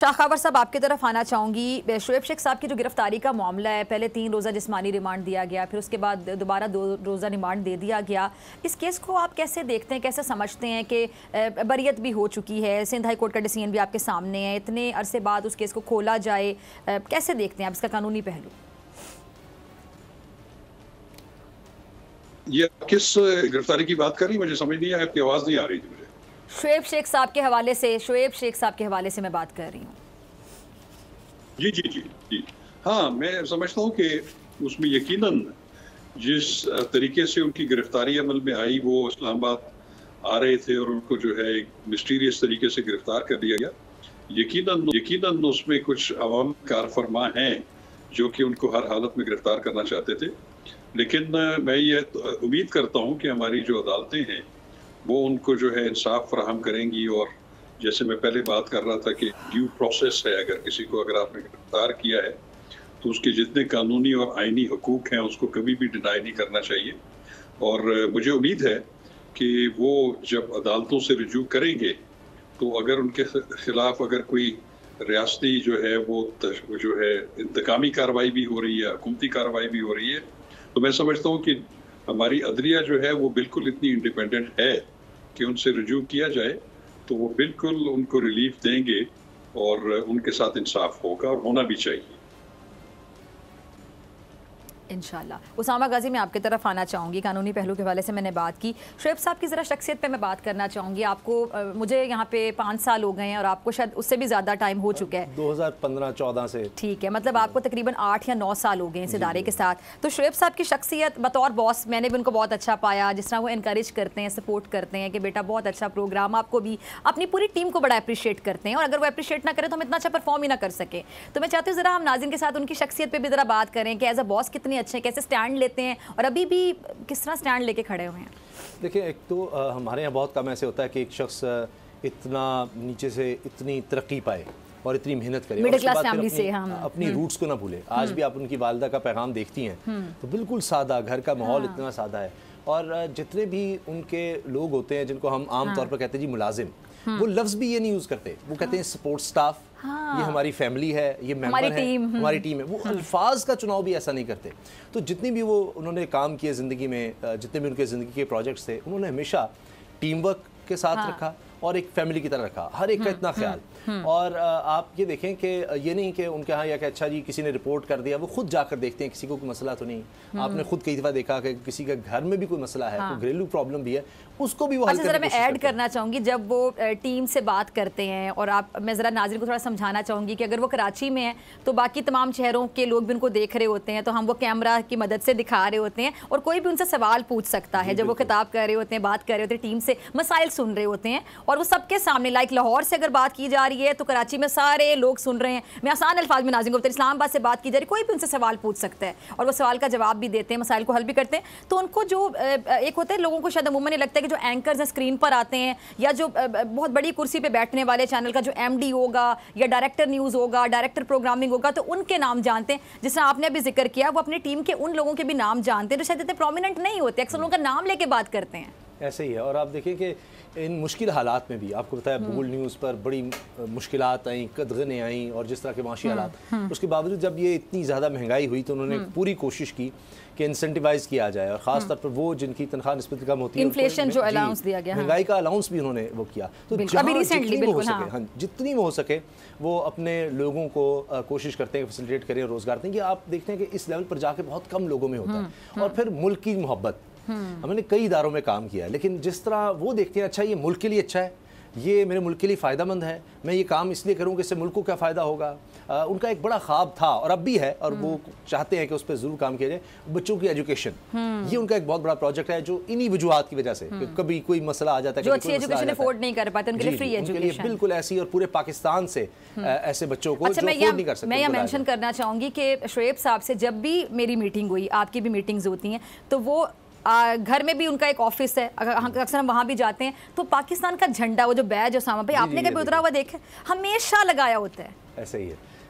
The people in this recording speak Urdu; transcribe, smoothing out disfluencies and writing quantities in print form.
شاخاور صاحب آپ کی طرف آنا چاہوں گی. شعیب شیخ صاحب کی جو گرفتاری کا معاملہ ہے، پہلے 3 روزہ جسمانی ریمانڈ دیا گیا، پھر اس کے بعد دوبارہ 2 روزہ ریمانڈ دے دیا گیا. اس کیس کو آپ کیسے دیکھتے ہیں، کیسے سمجھتے ہیں کہ بریت بھی ہو چکی ہے، سندھ ہائی کورٹ کا ڈیسیژن بھی آپ کے سامنے ہے، اتنے عرصے بعد اس کیس کو کھولا جائے، کیسے دیکھتے ہیں آپ اس کا قانونی پہلو؟ یہ کس گرفتاری کی بات کر رہی ہیں؟ مجھے سمجھ نہیں آیا، آپ کی آواز نہیں آ رہی تھی مجھے. شعیب شیخ صاحب کے حوالے سے، شعیب شیخ صاحب کے حوالے سے میں بات کر رہی ہوں. جی ہاں، میں سمجھتا ہوں کہ اس میں یقیناً جس طریقے سے ان کی گرفتاری عمل میں آئی، وہ اسلام آباد آ رہے تھے اور ان کو جو ہے ایک مسٹیریس طریقے سے گرفتار کر دیا گیا. یقیناً اس میں کچھ عوام کار فرما ہیں جو کہ ان کو ہر حالت میں گرفتار کرنا چاہتے تھے. لیکن میں یہ امید کرتا ہوں کہ ہماری جو عدالتیں ہیں وہ ان کو جو ہے انصاف فراہم کریں گی. اور جیسے میں پہلے بات کر رہا تھا کہ ڈیو پروسیس ہے، اگر آپ نے گرفتار کیا ہے تو اس کے جتنے قانونی اور آئینی حقوق ہیں اس کو کبھی بھی ڈینائی نہیں کرنا چاہیے. اور مجھے امید ہے کہ وہ جب عدالتوں سے رجوع کریں گے تو اگر ان کے خلاف اگر کوئی ریاستی جو ہے وہ جو ہے انتقامی کارروائی بھی ہو رہی ہے، حکومتی کارروائی بھی ہو رہی ہے، تو میں سمجھتا ہوں کہ ہماری عدلیہ جو ہے وہ بالکل اتنی انڈیپینڈنٹ ہے کہ ان سے رجوع کیا جائے تو وہ بالکل ان کو ریلیف دیں گے اور ان کے ساتھ انصاف ہوگا اور ہونا بھی چاہیے انشاءاللہ. اسامہ غازی میں آپ کی طرف آنا چاہوں گی. قانونی پہلو کے حوالے سے میں نے بات کی. شعیب صاحب کی ذرا شخصیت پہ میں بات کرنا چاہوں گی. آپ کو مجھے یہاں پہ 5 سال ہو گئے ہیں اور آپ کو شاید اس سے بھی زیادہ ٹائم ہو چکا ہے، 2015-14 سے. ٹھیک ہے، مطلب آپ کو تقریباً 8 یا 9 سال ہو گئے ہیں اس ادارے کے ساتھ. تو شعیب صاحب کی شخصیت بطور باس میں نے بھی ان کو بہت اچھا پایا، جس طرح وہ انکریج کرتے ہیں، سپورٹ کرتے ہیں کہ بیٹا بہت اچھا پروگرام، آپ کو بھی اپنی پوری ٹیم کو بڑا اپریشیٹ کرتے ہیں، اور اگر وہ اپریشیٹ نہ کرے تو ہم اتنا اچھا پرفارم ہی نہ کر سکے. تو میں چاہتی ہوں ذرا ہم ناظرین کے ساتھ ان کی شخصیت پہ بھی ذرا بات کریں کہ ایز اے باس کتنے اچھے، کیسے اسٹینڈ لیتے ہیں اور ابھی بھی کس طرح سٹینڈ لے کے کھڑے ہوئے ہیں. دیکھیں، ایک تو ہمارے یہاں بہت کم ایسے ہوتا ہے کہ ایک شخص اتنا نیچے سے اتنی ترقی پائے اور اتنی محنت کرے، مڈل کلاس فیملی سے اپنی روٹس کو نہ بھولے. آج بھی آپ ان کی والدہ کا پیغام دیکھتی ہیں تو بالکل سادہ، گھر کا ماحول اتنا سادہ ہے. اور جتنے بھی ان کے لوگ ہوتے ہیں جن کو ہم عام طور پر کہتے ہیں جی ملازم، وہ لفظ بھی یہ نہیں یوز کرتے، وہ کہتے ہیں سپورٹ سٹاف، یہ ہماری فیملی ہے، یہ ممبر ہے، ہماری ٹیم ہے. وہ الفاظ کا چناؤ بھی ایسا نہیں کرتے. تو جتنی بھی وہ انہوں نے کام کیے زندگی میں، جتنے بھی ان کے زندگی کے پروجیکٹس تھے، انہوں نے ہمیشہ ٹیم ورک کے ساتھ رکھا اور ایک فیملی کی طرح رکھا، ہر ایک کا اتنا خیال. اور آپ یہ دیکھیں کہ یہ نہیں کہ ان کے ہاں یا کہ اچھا جی کسی نے رپورٹ کر دیا، وہ خود جا کر دیکھتے ہیں کسی کو کوئی مسئلہ تو نہیں. آپ نے خود کئی دفعہ دیکھا کہ کسی کے گھر میں بھی کوئی مسئلہ ہے، کوئی گھریلو پرابلم بھی ہے، اس کو بھی وہ حل کرنے کی کوشش کرتے ہیں. میں ایڈ کرنا چاہوں گی، جب وہ ٹیم سے بات کرتے ہیں، اور میں ذرا ناظرین کو تھوڑا سمجھانا چاہوں گی کہ اگر وہ کراچی میں ہیں تو باقی تمام شہروں کے لوگ بھی ان کو دیکھ رہے ہوتے ہیں، تو ہم وہ کیمرہ کی مدد سے دکھا رہے ہوتے ہیں اور کوئی بھی ان سے سوال پوچھ سکتا ہے. جب وہ خطاب کر رہے ہوتے ہیں، بات کر رہے ہوتے ہیں، ٹیم سے مسائل سن رہے ہوتے ہیں، اور وہ سب کے سامنے، لائک لاہور سے اگر بات کی جا رہی ہے تو کراچی میں سارے لوگ سن رہے ہیں. میں آسان الفاظ میں ناظرین کو بتا، اسلام آباد سے بات کی جا رہی ہے، کوئی بھی ان سے سوال پوچھ سکتا ہے اور وہ سوال کا جواب بھی دیتے ہیں، مسائل کو حل بھی کرتے ہیں. تو ان کو جو ایک ہوتا ہے، لوگوں کو شاید عموماً یہ لگتا ہے کہ جو اینکرز ہیں اسکرین پر آتے ہیں، یا جو بہت بڑی کرسی پہ بیٹھنے والے چینل کا جو ایم ڈی ہوگا یا ڈائریکٹر نیوز ہوگا، ڈائریکٹر پروگرامنگ ہوگا، تو ان کے نام جانتے ہیں. جس طرح آپ نے ابھی ذکر کیا، وہ اپنی ٹیم کے ان لوگوں کے بھی نام جانتے ہیں جو شاید اتنے پرومیننٹ نہیں ہوتے، اکثر لوگوں کا نام لے کے بات کرتے ہیں. ایسے ہی ہے. اور آپ دیکھیں کہ ان مشکل حالات میں بھی آپ کو بتایا بول نیوز پر بڑی مشکلات آئیں، قدغنیں آئیں، اور جس طرح کے معاشی حالات، اس کے باوجود جب یہ اتنی زیادہ مہنگائی ہوئی تو انہوں نے پوری کوشش کی کہ انسینٹیوائز کیا جائے، اور خاص طور پر وہ جن کی تنخواہ نسبت کم ہوتی ہے، انفلیشن جو الاؤنس دیا گیا، مہنگائی کا الاؤنس بھی انہوں نے وہ کیا. تو جتنی وہ ہو سکے وہ اپنے لوگوں کو کوشش کرتے ہیں فیسیلیٹیٹ کریں، روزگار دیں. کہ آپ دیکھتے ہیں کہ اس لیول پر جا کے بہت کم لوگوں میں ہوتا ہے. اور پھر ملک کی محبت، ہم نے کئی اداروں میں کام کیا ہے، لیکن جس طرح وہ دیکھتے ہیں اچھا یہ ملک کے لیے اچھا ہے، یہ میرے ملک کے لیے فائدہ مند ہے، میں یہ کام اس لیے کروں کہ اس سے ملک کو کیا فائدہ ہوگا. ان کا ایک بڑا خواب تھا اور اب بھی ہے، اور وہ چاہتے ہیں کہ اس پہ ضرور کام کیا جائے. بچوں کی ایجوکیشن، یہ ان کا ایک بہت بڑا پروجیکٹ ہے، جو انہی وجوہات کی وجہ سے کہ کبھی کوئی مسئلہ آ جاتا ہے، جو اچھی ایجوکیشن افورڈ نہیں کر پاتے، ان کے لیے فری ایجوکیشن بالکل ایسی، اور پورے پاکستان سے ایسے بچوں کو جو افورڈ نہیں کر سکتے. میں یہ مینشن کرنا چاہوں گی کہ شعیب صاحب سے جب بھی میری میٹنگ ہوئی، آپ کی بھی میٹنگز ہوتی ہیں، تو وہ گھر میں بھی ان کا ایک آفس ہے، اکثر ہم وہاں بھی جاتے ہیں تو پاکستان کا جھنڈا، وہ جو بیج اسامہ بھائی آپ نے کبھی اترا ہوا دیکھا، ہمیشہ لگایا ہوتا ہے. ایسے ہی ہے.